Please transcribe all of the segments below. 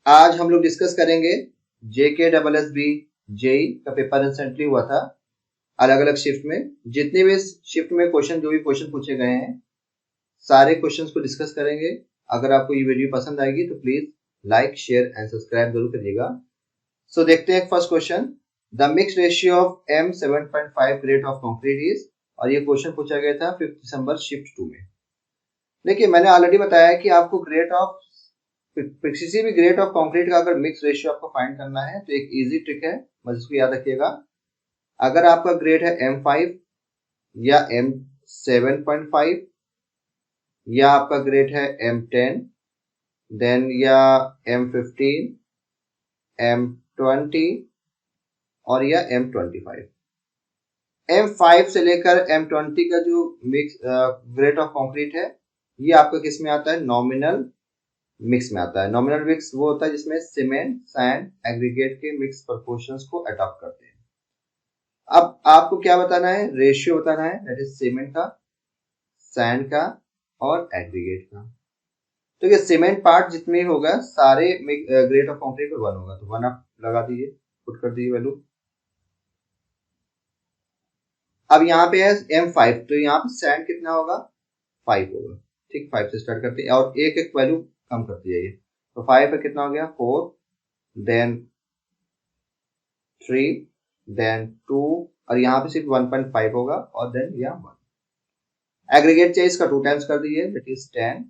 आज हम लोग डिस्कस करेंगे जेके डबल एस बी जेई का पेपर रिसेंटली हुआ था अलग अलग शिफ्ट में। जितने भी शिफ्ट में क्वेश्चन जो भी क्वेश्चन पूछे गए हैं सारे क्वेश्चंस को डिस्कस करेंगे। अगर आपको ये वीडियो पसंद आएगी तो please like share and subscribe जरूर करिएगा। सो देखते हैं first question. The mix ratio of M7.5 grade of concrete is, और ये क्वेश्चन पूछा गया था 5 दिसंबर शिफ्ट 2 में। देखिए मैंने ऑलरेडी बताया कि आपको ग्रेड ऑफ किसी भी ग्रेड ऑफ कंक्रीट का अगर मिक्स रेशियो आपको फाइंड करना है तो एक इजी ट्रिक है, बस इसको याद रखिएगा। अगर आपका ग्रेड है M5 या M7.5 या आपका ग्रेड है M10 देन या M15 M20 और या M25। M5 से लेकर M20 का जो मिक्स ग्रेड ऑफ कंक्रीट है ये आपका किस में आता है? नॉमिनल मिक्स में आता है। नॉमिनल मिक्स वो होता है जिसमें सीमेंट सैंड एग्रीगेट के मिक्स प्रोपोर्शंस को अडॉप्ट करते हैं। अब आपको क्या बताना है? रेशियो बताना है, दैट इज सीमेंट का, सैंड का और एग्रीगेट का। तो ये सीमेंट पार्ट जितने होगा सारे ग्रेड ऑफ कंक्रीट में 1 होगा, तो 1 आप लगा दीजिए, पुट कर दीजिए वैल्यू। अब यहाँ पे है M5, तो यहाँ पे सैंड कितना होगा? 5 होगा। ठीक, 5 से स्टार्ट करते हैं और एक एक वैल्यू कम करते जाइए। तो 5 पे कितना हो गया? 4 देन 3 देन 2 और यहाँ पे सिर्फ 1.5 होगा और देन यह 1। एग्रीगेट चाहिए इसका 2 टाइम्स कर दीजिए, दैट इज 10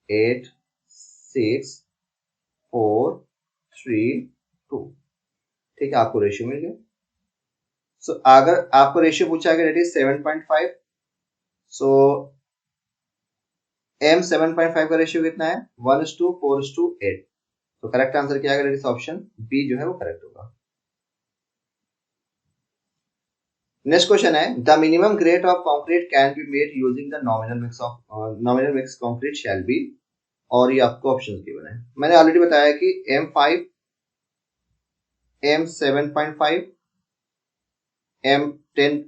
8 6 4 3 2। ठीक है, आपको रेशियो मिल गया। सो अगर आपको रेशियो पूछा गया दैट इज 7.5, सो M7.5 का रेशियो कितना है? 1:4:8। तो करेक्ट आंसर क्या है? ऑप्शन बी जो है वो करेक्ट होगा। नेक्स्ट क्वेश्चन है the minimum grade of concrete can be made using the nominal mix concrete shall be, और ये आपको ऑप्शंस गिवन है। मैंने ऑलरेडी बताया कि M5 M7.5 M10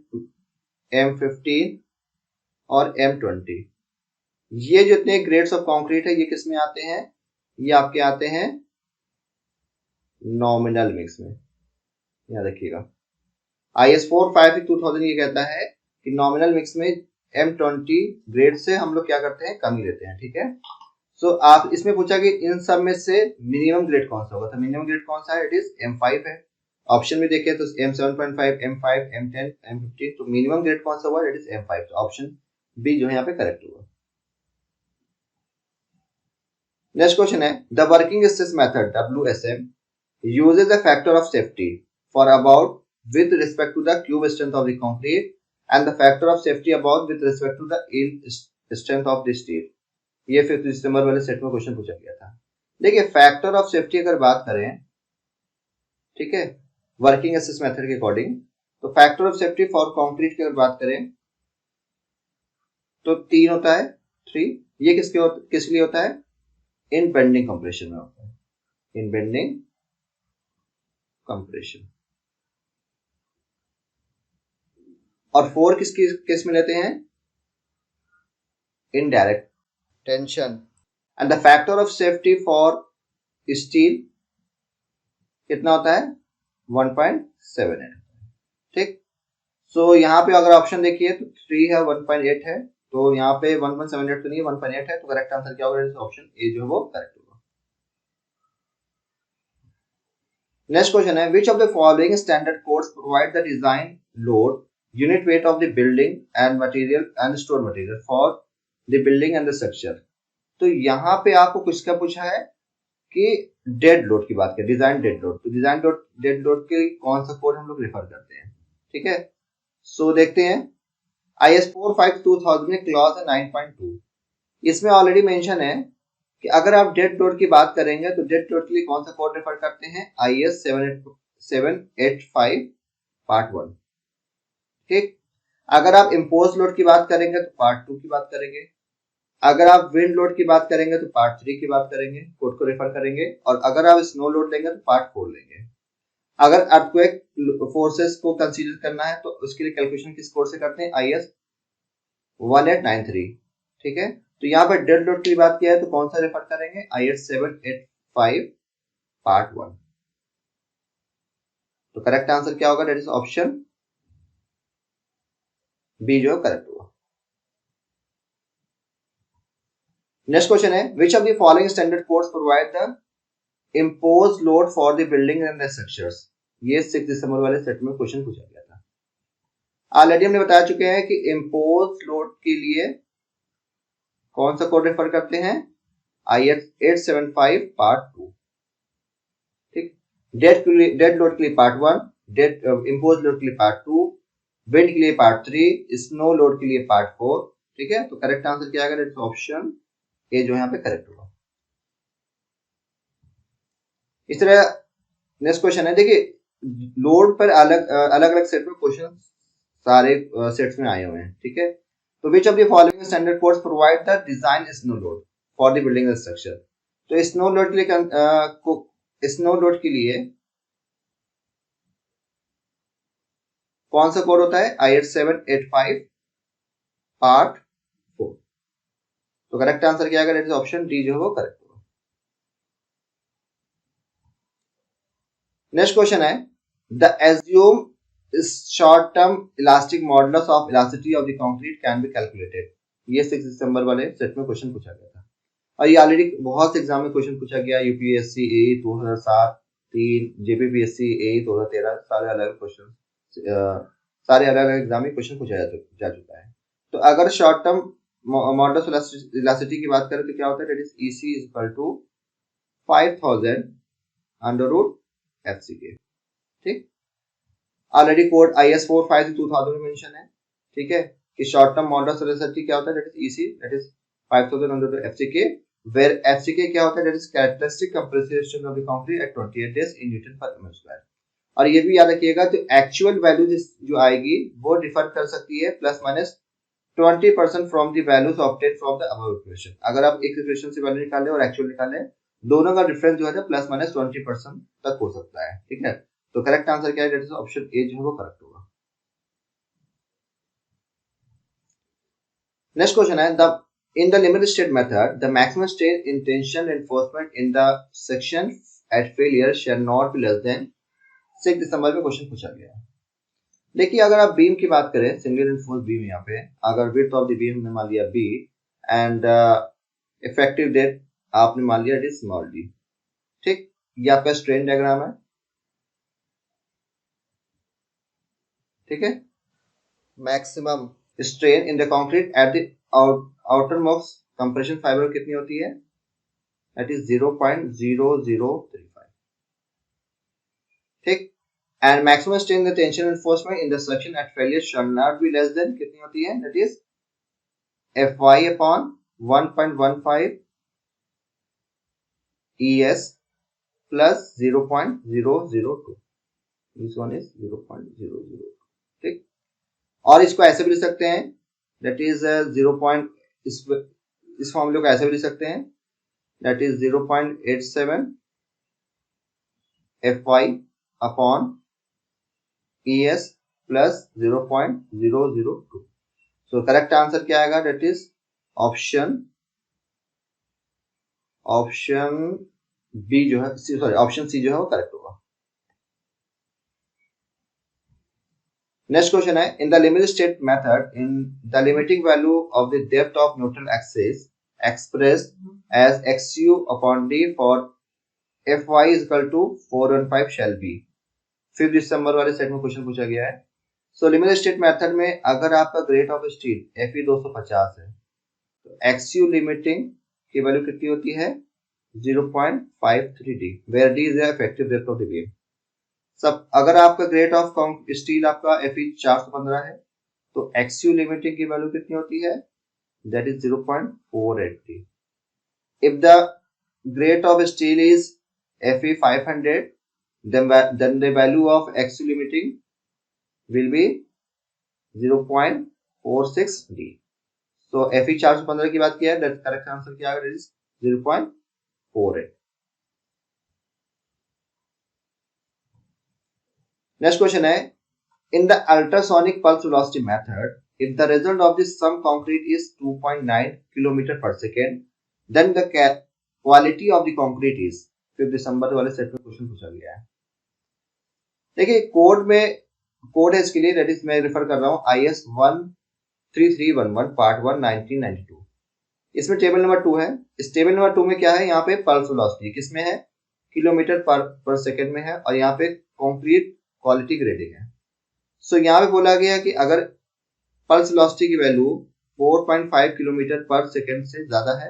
M15 और M20, ये जितने ग्रेड्स ऑफ कंक्रीट है ये किस में आते हैं? ये आपके आते हैं नॉमिनल मिक्स में, याद रखिएगा। IS 453/2000 ये कहता है कि नॉमिनल मिक्स में M20 ग्रेड से हम लोग क्या करते हैं? कमी लेते हैं। ठीक है, सो आप इसमें पूछा कि इन सब में से मिनिमम ग्रेड कौन सा होगा, तो मिनिमम ग्रेड कौन सा है? इट इज M5 है। ऑप्शन में देखिए तो M7.5 M5 M10 M15, तो मिनिमम ग्रेड कौन सा हुआ? इट इज M5, तो ऑप्शन बी जो है यहाँ पे करेक्ट होगा। नेक्स्ट क्वेश्चन है the working stress method WSM uses a factor of safety for about with respect to the cube strength of the concrete and the factor of safety about with respect to the yield strength of the steel। ये 5 दिसंबर वाले set में question पूछा गया था। देखिए factor of safety अगर बात करें, ठीक है, वर्किंग स्ट्रेस मेथड के अकॉर्डिंग, तो factor of safety for concrete की अगर बात करें तो 3 होता है, 3। ये किसके लिए होता है? इन बेंडिंग कंप्रेशन में होता है, इन बेंडिंग कंप्रेशन। और 4 किसकी केस में लेते हैं? In direct tension. And the factor of safety for steel कितना होता है? 1.78। ठीक, सो यहाँ पे अगर ऑप्शन देखिए तो 3 है, 1.8 है, तो यहाँ पे 1.78 तो नहीं है, 1.8 है, तो करेक्ट आंसर क्या होगा? ऑप्शन ए जो है वो करेक्ट होगा। नेक्स्ट क्वेश्चन है which of the following standard codes provide the design load unit weight of the building and material and store material for the building and the structure. तो यहाँ पे आपको कुछ क्या पूछा है कि डेड लोड की बात करें, डिजाइन डेड लोड, तो डिजाइन डेड लोड के कौन सा कोड हम लोग रेफर करते हैं? ठीक है, सो देखते हैं IS 452/2000 में क्लॉज है 9.2। इसमें ऑलरेडी मेंशन है कि अगर आप डेड लोड की बात करेंगे तो डेड लोड के लिए कौन सा कोड रेफर करते हैं? IS 785 part 1। ठीक, अगर आप इम्पोज लोड की बात करेंगे तो पार्ट 2 की बात करेंगे। अगर आप विंड लोड की बात करेंगे तो पार्ट 3 की बात करेंगे, कोड को रेफर करेंगे। और अगर आप स्नो लोड लेंगे तो पार्ट 4 लेंगे। अगर अर्थक्वेक फोर्सेस को कंसीडर करना है तो उसके लिए कैलकुलेशन किस कोड से करते हैं? IS 1893। ठीक है, तो यहाँ पर डेड लोड की बात किया है तो कौन सा रेफर करेंगे? IS 785 part 1। तो करेक्ट आंसर क्या होगा? दैट इज ऑप्शन बी जो करेक्ट होगा। नेक्स्ट क्वेश्चन है which of the following standard codes provide the impose load for the building and the structures. ये 6 दिसंबर वाले सेट में क्वेश्चन पूछा गया था। ऑलरेडी हमने बता चुके हैं कि इम्पोज लोड के लिए कौन सा कोड रेफर करते हैं? IS 875 part 2। ठीक, डेड लोड के लिए पार्ट 1, डेड इम्पोज लोड के लिए पार्ट 2, विंड के लिए पार्ट 3, स्नो लोड के लिए पार्ट 4। ठीक है, तो करेक्ट आंसर क्या आएगा? ऑप्शन ए जो यहाँ पे करेक्ट होगा। इस तरह नेक्स्ट क्वेश्चन है, देखिए लोड पर अलग अलग सेट में क्वेश्चन सारे सेट्स में आए हुए हैं। ठीक है, तो which of the following standard codes provide the design snow load for the building structure. तो स्नो लोड के लिए कौन सा कोड होता है? I8785 part 4। तो करेक्ट आंसर क्या आएगा? ऑप्शन डी जो है वो करेक्ट होगा। नेक्स्ट क्वेश्चन है the assume short term elastic modulus of elasticity of the concrete can be calculated. ये 6 दिसंबर वाले सेट में क्वेश्चन पूछा गया था और ये ऑलरेडी बहुत से एग्जाम में क्वेश्चन पूछा गया। यूपीएससी ए 2007, 3 जेपीपीएससी ए 2013, सारे अलग क्वेश्चन सारे अलग अलग एग्जाम में क्वेश्चन पूछा जा चुका है। तो अगर शॉर्ट टर्म मॉडुलस इलास्टिसिटी की बात करें तो क्या होता है? That is EC is equal to 5000 under root FCK। ठीक, ऑलरेडी कोड IS 452 में मेंशन है। ठीक है, कि शॉर्ट टर्म मॉडुलस इलास्टिसिटी क्या होता है? That is EC that is 5000 under root FCK, where FCK क्या होता है? That is characteristic compressive strength of the concrete at 28 days in newton per metre square. और ये भी याद रखिएगा जो एक्चुअल वैल्यू जो आएगी वो डिफर कर सकती है plus minus 20% from the values obtain from the above equation. अगर आप एक इक्वेशन से वैल्यू निकालें और एक्चुअल निकालें, दोनों का डिफरेंस जो है प्लस माइनस 20% तक हो सकता है। ठीक है, तो करेक्ट आंसर क्या है? दैट इज ऑप्शन ए जो है वो करेक्ट होगा। नेक्स्ट क्वेश्चन है the in the limited state method the maximum strain in tension reinforcement in the section at failure shall not be less than 6 दिसंबर में question पूछा गया है। देखिए अगर आप बीम की बात करें, सिंगल रेनफोर्स बीम, यहाँ पे अगर विड्थ ऑफ द बीम हमने मान लिया B एंड इफेक्टिव डेप्थ आपने मान लिया इट इज स्मॉल d। ठीक, ये आपका स्ट्रेन डायग्राम है। ठीक है, maximum strain in the concrete at the outer most compression fibre कितनी होती है? That is 0.0035। ठीक, and maximum strain in the tension reinforcement in the section at failure shall not be less than कितनी होती है? That is Fy upon 1.15 ES plus 0.002. This one is 0.002. ठीक, और इसको ऐसे भी लिख सकते हैं, that is 0. इस फॉर्मूले को ऐसे भी लिख सकते हैं, that is 0.87 Fy upon ES plus 0.002। So correct answer क्या आएगा? That is option B जो है, सॉरी ऑप्शन C जो है वो करेक्ट होगा। नेक्स्ट क्वेश्चन है in the limit state method in the limiting value of the depth of neutral axis expressed as XU upon D for Fy is equal to 415 shall be। 5 दिसंबर वाले set में question पूछा गया है। So limit state method में अगर आपका grade of steel Fe 250 है तो XU लिमिटिंग की वैल्यू कितनी होती है? 0.53D, where D is the effective depth of the beam। सब अगर आपका ग्रेड ऑफ स्टील आपका Fe 415 है तो XU लिमिटिंग की वैल्यू कितनी होती है? That is 0.48D। If the grade of steel is Fe 500 then the value of XU limiting will be 0.46D। So Fe 415 की बात किया है, दैट करेक्ट आंसर क्या है? इज 0.48। नेक्स्ट क्वेश्चन है in the ultrasonic pulse velocity method if the result of this sum concrete is 2.9 km per second then the quality of the concrete is 5 दिसंबर वाले set में question पूछा गया है। देखिए कोड है इसके लिए, दैट इज मैं रेफर कर रहा हूँ IS 13311 पार्ट 1 1992। इसमें टेबल नंबर 2 है। इस टेबल नंबर 2 में क्या है, यहाँ पे पल्स वेलोसिटी किसमें है, किलोमीटर पर सेकंड में है, और यहाँ पे कंक्रीट क्वालिटी ग्रेडिंग है। सो यहाँ पे बोला गया कि अगर पल्स वेलोसिटी की वैल्यू 4.5 किलोमीटर पर सेकंड से ज्यादा है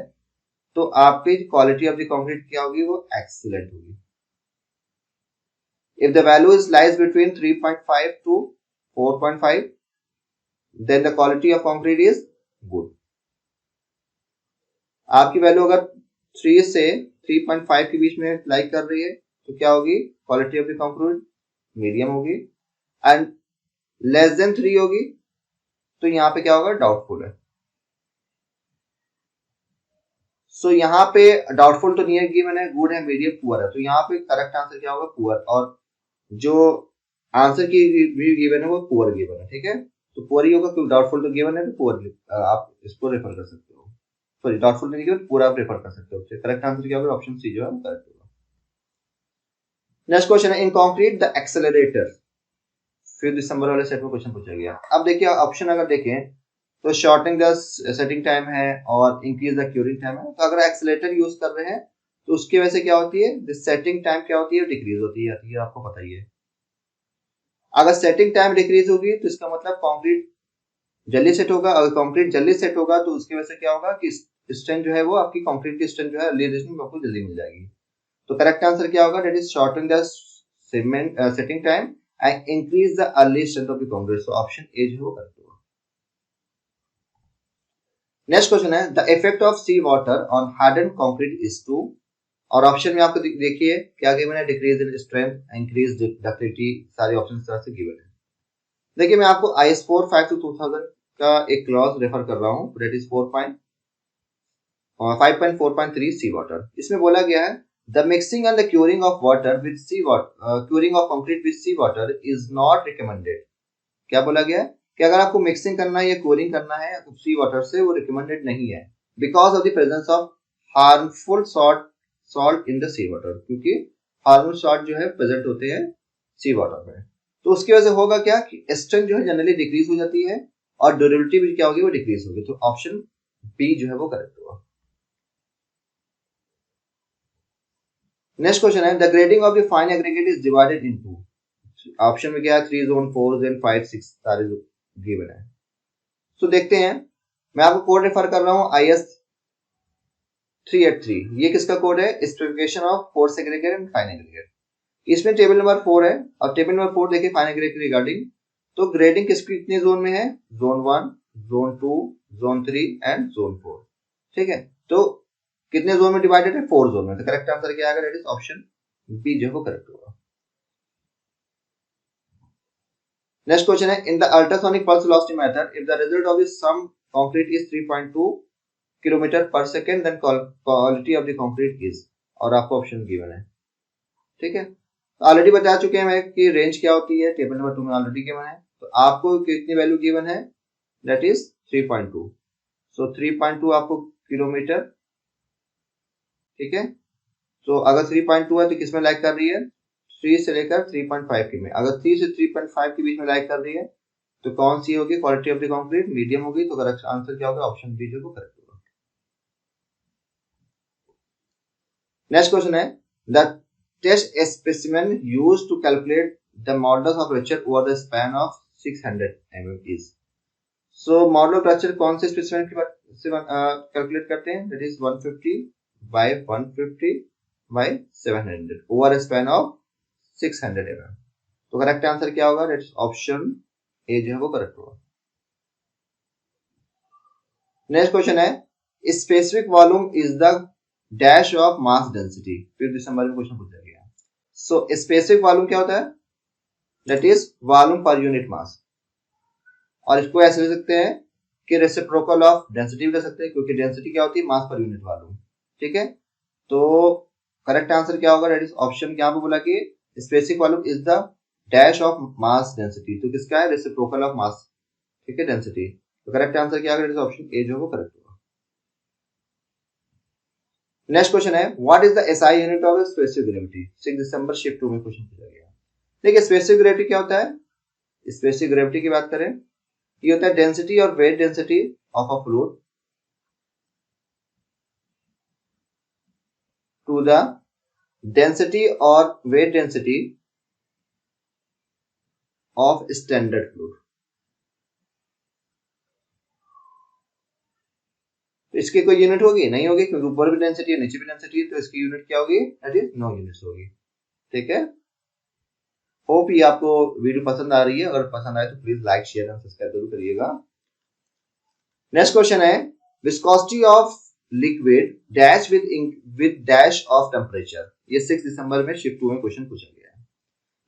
तो आपकी क्वालिटी ऑफ द कंक्रीट क्या होगी, वो एक्सीलेंट होगी। If the value is lies between 3.5 to 4.5, then the quality of concrete is good. आपकी वैल्यू अगर 3 से 3.5 के बीच में लाई कर रही है तो क्या होगी, quality of the concrete medium होगी, एंड लेस देन 3 होगी तो यहाँ पे क्या होगा, डाउटफुल है। सो यहाँ पे डाउटफुल तो नहीं है, गिवन है, गुड है, मीडियम, पुअर है, तो यहाँ पे करेक्ट आंसर क्या होगा, पुअर। और जो आंसर की व्यू गिवन है वो पुअर गिवन है, ठीक है, तो पुअर ही होगा क्योंकि डाउटफुल तो गिवन है, तो पुअर आप इसको रेफर कर सकते हो, सॉरी डाउटफुल नहीं गिवन, पूरा आप रेफर कर सकते हो। करेक्ट आंसर क्या होगा, ऑप्शन सी जो है करेक्ट होगा। नेक्स्ट क्वेश्चन है, इन कंक्रीट द एक्सेलरेटर, 5 दिसंबर वाले सेट में क्वेश्चन पूछा गया। अब देखिए ऑप्शन अगर देखें तो शॉर्टनिंग द सेटिंग टाइम है और इंक्रीज द क्यूरिंग टाइम है। तो अगर एक्सेलरेटर यूज कर रहे हैं तो उसकी वजह से क्या होती है, द सेटिंग टाइम क्या होती है, डिक्रीज होती है, आपको पता ही है। अगर सेटिंग टाइम डिक्रीज होगी तो इसका मतलब कंक्रीट जल्दी सेट होगा। अगर कंक्रीट जल्दी सेट होगा तो उसकी वजह से क्या होगा कि स्ट्रेंथ जो है वो आपकी कंक्रीट की स्ट्रेंथ जो है रियलाइजेशन आपको जल्दी मिल जाएगी। तो करेक्ट आंसर क्या होगा, that is shorten the setting time and increase the early strength of the concrete. So option A जो है करेक्ट होगा। नेक्स्ट क्वेश्चन है, the effect of sea water on harden concrete is to, और option में आपको देखिए क्या given है, decrease in strength, increase ductility, सारे ऑप्शन इस तरह से गिवन है। देखिए मैं आपको IS 452 का एक क्लॉज रेफर कर रहा हूँ, दैट इज 5.4.3 सी वाटर। इसमें बोला गया है the mixing and the curing of water with sea water, curing of concrete with sea water is not recommended. क्या बोला गया है कि अगर आपको मिक्सिंग करना है या क्यूरिंग करना है सी वाटर से, वो रिकमेंडेड नहीं है, because of the presence of harmful salt in the sea water, क्योंकि हार्मफुल सॉल्ट जो है प्रेजेंट होते हैं सी वाटर में। तो उसकी वजह से होगा क्या कि स्ट्रेंथ जो है जनरली डिक्रीज हो जाती है और ड्यूरेबिलिटी भी क्या होगी, वो डिक्रीज होगी। तो ऑप्शन बी जो है वो करेक्ट होगा। नेक्स्ट क्वेश्चन है, the grading of the fine aggregate is divided into, option में क्या है, 3 जोन, 4 जोन, 5, 6 सारे गिवन है। तो देखते हैं, मैं आपको कोड रेफर कर रहा हूं IS 383। ये किसका कोड है, specification of force aggregate and fine aggregate. इसमें टेबल नंबर 4 है, और टेबल नंबर 4 देखिए फाइन एग्रीगेट रिगार्डिंग, तो ग्रेडिंग कितने जोन में है, zone 1, zone 2, zone 3 and zone 4, ठीक है। तो कितने जोन में डिवाइडेड है, 4 जोन में। तो करेक्ट आंसर क्या आएगा, दैट इज ऑप्शन बी जो है करेक्ट होगा। नेक्स्ट क्वेश्चन है, in the ultrasonic pulse velocity method if the result of the some concrete is 3.2 kilometre per second then quality of the concrete is, और आपको option given है, ठीक है। Already बता चुके हैं मैं कि रेंज क्या होती है, टेबल नंबर 2 में ऑलरेडी गिवन है। तो आपको कितनी वैल्यू गिवन है, दैट इज 3.2। सो 3.2 आपको किलोमीटर, ठीक है। तो अगर 3.2 है तो किसमें लाइक कर रही है, 3 से लेकर 3.5 के में। अगर 3 से 3.5 के बीच में लाइक कर रही है तो कौन सी होगी, quality of the concrete medium होगी। तो करेक्ट आंसर क्या होगा, ऑप्शन बी जो करेक्ट होगा। नेक्स्ट क्वेश्चन है, the test specimen used to calculate the modulus of rupture over the span of 600 mm is. So modulus of rupture कौन से specimen से कैलकुलेट करते हैं, that is 150 by 150 by 700 over a span of 600 mm। तो correct answer क्या होगा, that is option A जो है वो करेक्ट होगा। नेक्स्ट क्वेश्चन है, specific volume is the dash of mass density, 5 दिसंबर में क्वेश्चन पूछा गया। सो स्पेसिफिक वॉल्यूम क्या होता है, that is volume per unit mass, और इसको ऐसे लिख सकते हैं कि रेसिप्रोकल ऑफ डेंसिटी भी कर सकते हैं, क्योंकि डेंसिटी क्या होती है, मास पर यूनिट वॉल्यूम, ठीक है। तो करेक्ट आंसर क्या होगा, दैट इज ऑप्शन क्या पे बोला कि specific volume is the dash of mass density, तो किसका है, रेसिप्रोकल ऑफ मास, ठीक है, डेंसिटी। तो करेक्ट आंसर क्या होगा, दैट इज ऑप्शन ए जो है वो करेक्ट होगा। नेक्स्ट क्वेश्चन है what is the SI unit of specific gravity. 6 December shift 2 में क्वेश्चन पूछा गया। देखिए स्पेसिफिक ग्रेविटी क्या होता है। स्पेसिफिक ग्रेविटी की बात करें, ये होता है density or weight density of a fluid to the density or weight density of standard fluid. तो इसकी कोई यूनिट होगी नहीं होगी, क्योंकि ऊपर भी डेंसिटी है नीचे भी डेंसिटी है, तो इसकी यूनिट क्या होगी, दैट इज नो यूनिट्स होगी। ठीक है, होप ये आपको वीडियो पसंद आ रही है। अगर पसंद आए तो please like share and subscribe जरूर करिएगा। नेक्स्ट क्वेश्चन है viscosity of liquid dash with dash of temperature. ये 6 दिसंबर में शिफ्ट 2 में क्वेश्चन पूछा गया है।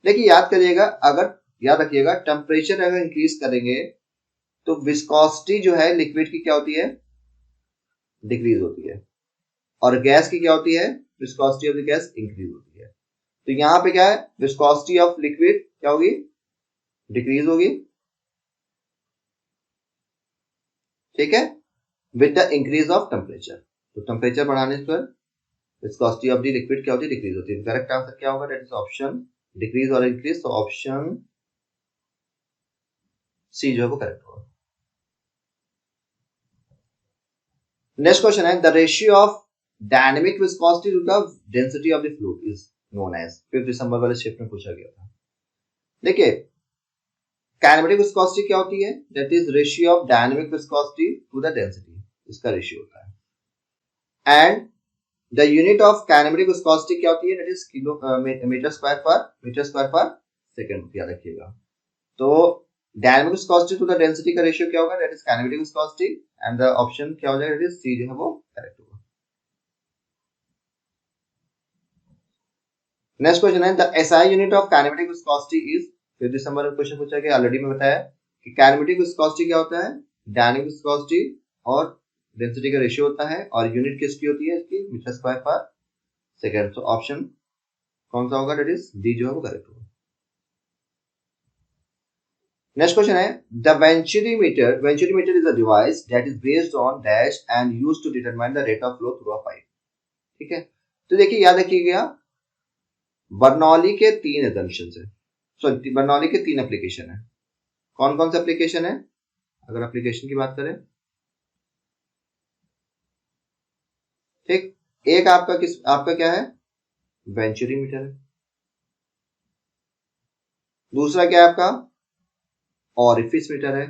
देखिए याद करिएगा, अगर याद रखिएगा टेम्परेचर अगर इंक्रीज करेंगे तो विस्कोसिटी जो है लिक्विड की क्या होती है, डिक्रीज होती है, और गैस की क्या होती है, viscosity of the gas increase होती है। तो यहाँ पे क्या है, विस्कोसिटी ऑफ लिक्विड क्या होगी, डिक्रीज होगी। ठीक है, with the increase of temperature. तो टेम्परेचर बढ़ाने पर विस्कोसिटी ऑफ द लिक्विड क्या होती है, डिक्रीज होती है। करेक्ट आंसर क्या होगा, दैट इज ऑप्शन डिक्रीज और इंक्रीज। तो ऑप्शन सी जो है वो करेक्ट होगा। नेक्स्ट क्वेश्चन है the ratio of dynamic viscosity to the density of the fluid is known as. 5 दिसंबर वाले शिफ्ट में पूछा गया था। देखिए काइनेमेटिक विस्कोसिटी क्या होती है, that is ratio of dynamic viscosity to the density, इसका रेशियो होता है। And the unit of kinematic viscosity क्या होती है, that is kilo metre square per second, याद रखिएगा। तो dynamic viscosity to the density का रेशियो क्या होगा, that is kinematic viscosity, and the option क्या हो जाएगा, दैट इज सी जो है वो करेक्ट होगा। नेक्स्ट क्वेश्चन है the SI unit of kinematic viscosity is. 5 दिसंबर में क्वेश्चन पूछा गया, ऑलरेडी मैं बताया कि काइनेमेटिक विस्कोसिटी क्या होता है, डायनेमिक विस्कोसिटी और डेंसिटी का रेशियो होता है, और यूनिट किसकी होती है, इसकी मीटर स्क्वायर पर सेकंड। तो ऑप्शन कौन सा होगा, दैट इज डी जो है वो करेक्ट होगा। नेक्स्ट क्वेश्चन है the venturimeter is a device that is based on dash and used to determine the rate of flow through a pipe. ठीक है, तो देखिए याद रखिएगा बर्नौली के 3 एजम्पशंस है, सॉरी बर्नौली के 3 एप्लीकेशन है। कौन कौन सा एप्लीकेशन है, अगर एप्लीकेशन की बात करें, ठीक, एक आपका क्या है, वेंचुरीमीटर है। दूसरा क्या है आपका, ऑरिफिस मीटर है।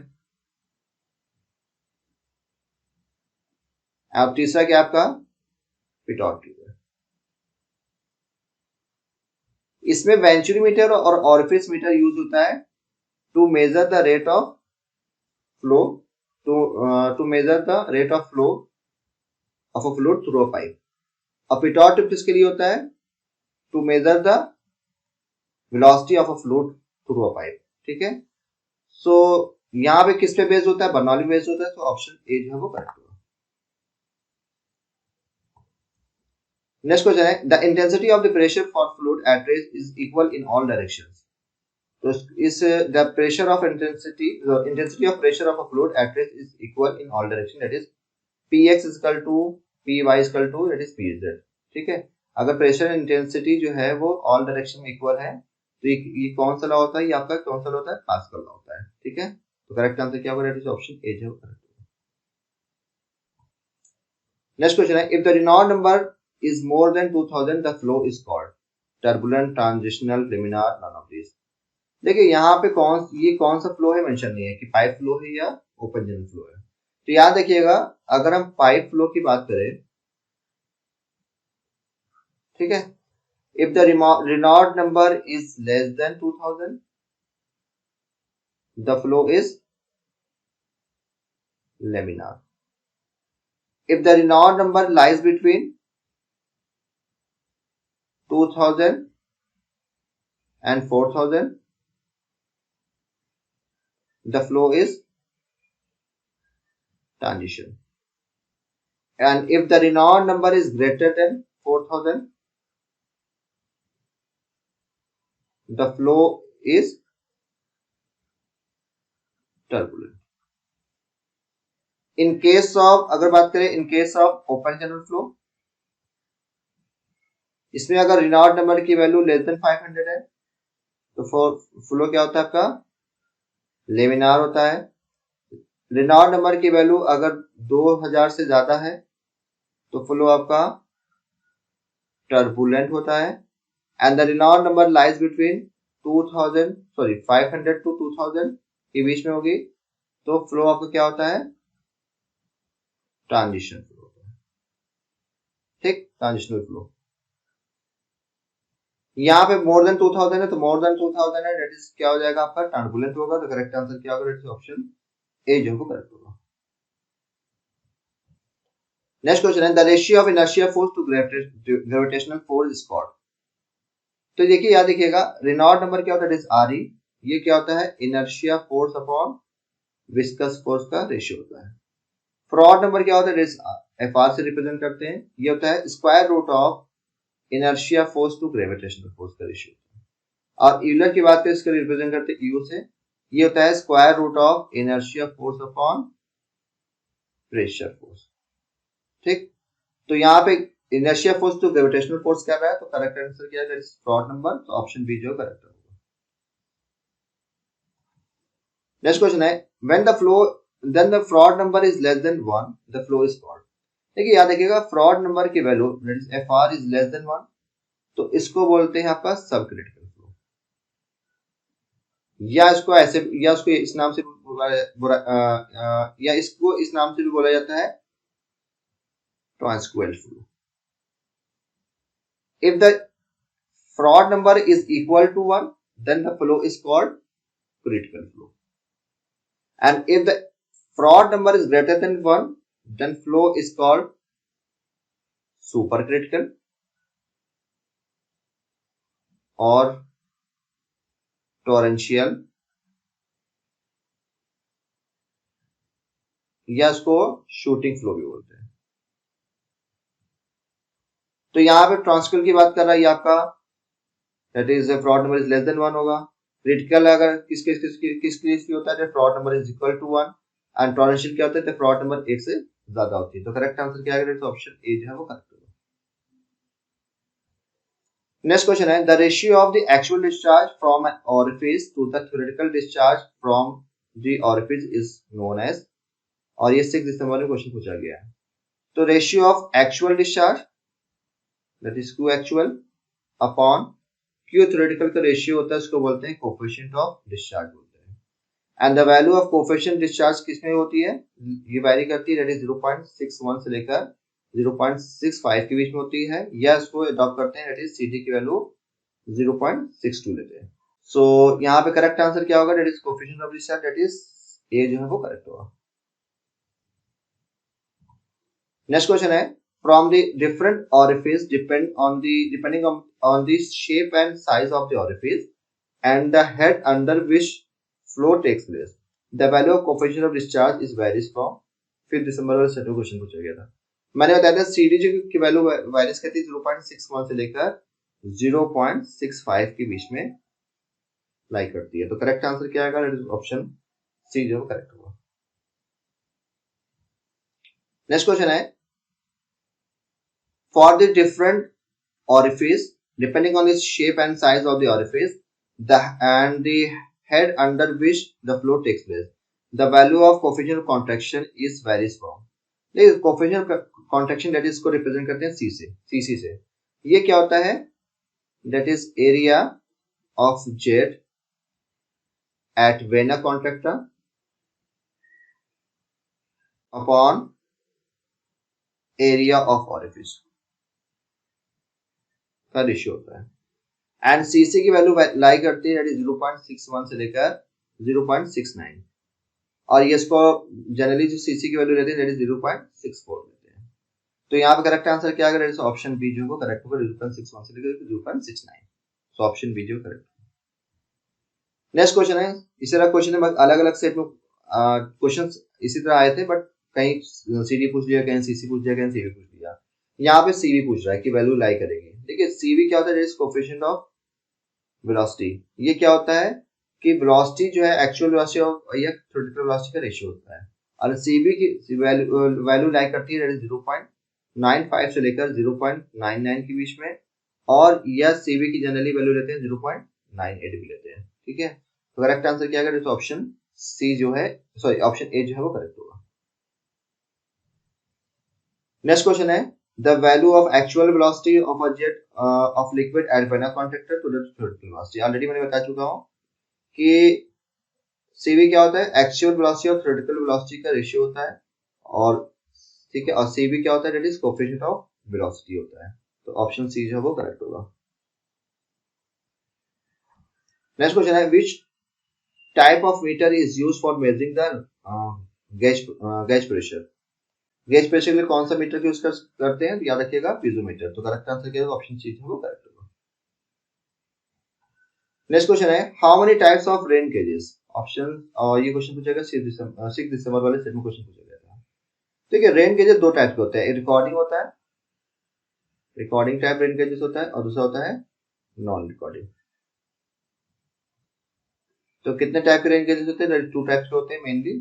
अब तीसरा क्या आपका, पिटोट। इसमें वेंचुरीमीटर और ऑरिफिस मीटर यूज होता है to measure the rate of flow to measure the rate of flow of a fluid through a pipe. और पिटोट टिप किसके लिए होता है, to measure the velocity of a fluid through a pipe. ठीक है, सो यहाँ पे किस पे बेस्ड होता है, बर्नौली बेस्ड होता है। तो ऑप्शन ए जो है वो करेक्ट होगा। नेक्स्ट क्वेश्चन है the intensity of the pressure for fluid at rest is equal in all directions. तो इस the pressure of intensity of pressure of a fluid at rest is equal in all direction, that is px equal to py equal to that is pz। ठीक है, अगर pressure intensity जो है वो all direction में equal है तो ये कौन सा लॉ होता है, ये आपका कौन सा लॉ होता है, पास्कल लॉ होता है। ठीक है, तो करेक्ट आंसर क्या होगा, दैट इज ऑप्शन ए जो करेक्ट। नेक्स्ट क्वेश्चन है if the Reynolds number is more than 2000 the flow is called turbulent, transitional, laminar, none of this. देखिए यहाँ पे कौन सा फ्लो है मेंशन नहीं है कि पाइप फ्लो है या ओपन चैनल फ्लो है। तो याद रखिएगा अगर हम पाइप फ्लो की बात करें, ठीक है, if the Renault number is less than 2000 the flow is laminar. If the Renault number lies between 2000 and 4000 the flow is transition. And if the Renault number is greater than 4000 the flow is turbulent. In case of अगर बात करें in case of open channel flow, इसमें अगर Renault number की value less than 500 है तो flow क्या होता है आपका, लेमिनार होता है। रिनॉल्ट नंबर की वैल्यू अगर 2000 से ज्यादा है तो फ्लो आपका टर्बुलेंट होता है। And the Reynolds number lies between 500 to 2000 के बीच में होगी तो फ्लो आपका क्या होता है, ट्रांजिशन फ्लो होता है। ठीक, ट्रांजिशनल फ्लो। यहाँ पे मोर देन 2000 है तो मोर देन 2000 है, डेट इज क्या हो जाएगा आपका, टर्बुलेंट होगा। तो करेक्ट आंसर क्या होगा, डेट इज ऑप्शन ए जो है करेक्ट होगा। नेक्स्ट क्वेश्चन है the ratio of inertia force to gravitational force is called. तो देखिए याद रखिएगा, रेनॉल्ट नंबर क्या होता है, आर ई। ये क्या होता है, inertia force upon viscous force का रेशियो होता है। फ्रॉड नंबर क्या होता है, एफ आर से रिप्रेजेंट करते हैं। ये होता है square root of inertia force to gravitational force का रेशियो। और यूलर की बात करें, इसका रिप्रेजेंट करते हैं यू से। ये होता है square root of inertia force upon pressure force. ठीक, तो यहाँ पे inertia force to gravitational force क्या रहा है, तो करेक्ट आंसर क्या है, फ्रॉड नंबर। तो ऑप्शन बी जो करेक्ट होगा। नेक्स्ट क्वेश्चन है when the flow then the Froude number is less than 1 the flow is called. देखिए याद रखिएगा, फ्रॉड नंबर की value that is F R is less than 1 तो इसको बोलते हैं आपका सब क्रिटिकल फ्लो। या इसको ऐसे, या इसको इस नाम से या इसको इस नाम से भी बोला जाता है tranquil flow. If the Froude number is equal to 1 then the flow is called critical flow, and if the fraud number is greater than 1 then flow is called supercritical or torrential, या इसको shooting flow भी बोलते हैं। तो यहाँ पे ट्रांसक्वेल की बात कर रहा है, ये आपका that is fraud number is less than 1 होगा। क्रिटिकल अगर किस केस की होता है, जब Froude number is equal to 1। And torrential क्या होता है, तो फ्रॉड नंबर 1 से ज्यादा होती है। तो करेक्ट आंसर क्या है, ऑप्शन ए जो है वो करेक्ट होगा। नेक्स्ट क्वेश्चन है the ratio of the actual discharge from an orifice to the theoretical discharge from the orifice is known as. और ये 6 दिसंबर में क्वेश्चन पूछा गया है। तो ratio of actual discharge that is Q actual upon Q theoretical का ratio होता है, उसको बोलते हैं कोफिशिएंट ऑफ डिस्चार्ज बोलते हैं। And the value of coefficient discharge किसमें होती है, ये वैरी करती है, दैट इज 0.61 से लेकर 0.65 के बीच में होती है। या इसको अडॉप्ट करते हैं, दैट इज सीडी की वैल्यू 0.62 लेते हैं। सो यहाँ पे करेक्ट आंसर क्या होगा, that is coefficient of discharge, that is a जो है वो करेक्ट होगा। नेक्स्ट क्वेश्चन है from the different orifice depending on the shape and size of the orifice and the head under which flow takes place the value of coefficient of discharge is varies from। 5 दिसंबर वाले set question पूछा गया था। मैंने बताया था CD की value virus कहती है 0.61 से लेकर 0.65 के बीच में लाई करती है। तो करेक्ट आंसर क्या आएगा, ऑप्शन सी जो करेक्ट होगा। नेक्स्ट क्वेश्चन है for the different orifice depending on the shape and size of the orifice and the head under which the flow takes place the value of coefficient of contraction is varies from। देखिए coefficient of contraction that is को represent करते हैं cc से। ये क्या होता है, that is area of jet at vena contracta upon area of orifice का रेशियो होता है। एंड सीसी की वैल्यू लाई करती है 0.61 से लेकर 0.69। और ये इसको जनरली जो सीसी की वैल्यू रहती है 0.64 लेते हैं। तो यहाँ पे करेक्ट आंसर क्या है, ऑप्शन बी जो करेक्ट होगा, 0.61 से लेकर 0.69। सो ऑप्शन बी जो करेक्ट। नेक्स्ट क्वेश्चन है, इसी तरह क्वेश्चन है अलग अलग सेट में क्वेश्चन इसी तरह आए थे, बट कहीं सीडी पूछ लिया, कहीं सीसी पूछ लिया, कहीं सीवी पूछ लिया। यहाँ पे सीवी पूछ रहा है कि वैल्यू लाई करेगी। देखिए सीवी क्या होता है, कोएफिशिएंट ऑफ वेलोसिटी। ये क्या होता है कि वेलोसिटी जो है एक्चुअल वेलोसिटी और या थ्योरेटिकल वेलोसिटी का रेशियो होता है। और सीवी की वैल्यू लाई करती है 0.95 से लेकर 0.99 के बीच में। और यह सीबी की जनरली वैल्यू लेते हैं 0.98 भी लेते हैं। ठीक है, तो करेक्ट आंसर क्या करें, तो ऑप्शन सी जो है, सॉरी ऑप्शन ए जो है वो करेक्ट होगा। नेक्स्ट क्वेश्चन है the value of actual velocity of a jet of liquid at बाइनर contracta to the theoretical velocity. Already मैंने बता चुका हूं कि सीवी क्या होता है, एक्चुअल वेलोसिटी और थ्योरेटिकल वेलोसिटी का रेशियो होता है, और ठीक है, और सीवी क्या होता है, that is coefficient of velocity होता है। तो ऑप्शन सी जो है वो करेक्ट होगा। नेक्स्ट क्वेश्चन है which type of metre is used for measuring the gauge pressure. Gauge pressure के लिए कौन सा मीटर यूज करते हैं, याद रखिएगा पीजोमीटर। तो करेक्ट आंसर क्या होगा, ऑप्शन सी जो है वो करेक्ट होगा। नेक्स्ट क्वेश्चन है how many types of rain gauges. Option, और ये क्वेश्चन पूछेगा 6 दिसंबर वाले सेट में क्वेश्चन पूछा गया था। ठीक है, रेन गेजेस दो टाइप के होते हैं, एक रिकॉर्डिंग होता है, रिकॉर्डिंग टाइप रेन गेजेस होता है, और दूसरा होता है नॉन रिकॉर्डिंग। तो कितने टाइप के रेन गेजेस होते हैं, टू टाइप्स के होते हैं mainly,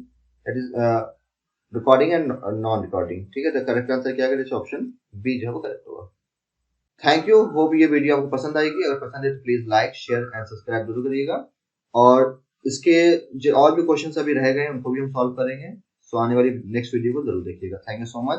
that is recording and non recording. ठीक है, तो करेक्ट आंसर क्या है, ऑप्शन बी जो है वो करेक्ट होगा। थैंक यू, होप ये वीडियो आपको पसंद आएगी। अगर पसंद है तो please like share and subscribe जरूर करिएगा, और इसके जो और भी क्वेश्चंस अभी रह गए हैं उनको भी हम सॉल्व करेंगे। सो आने वाली नेक्स्ट वीडियो को जरूर देखिएगा। Thank you so much.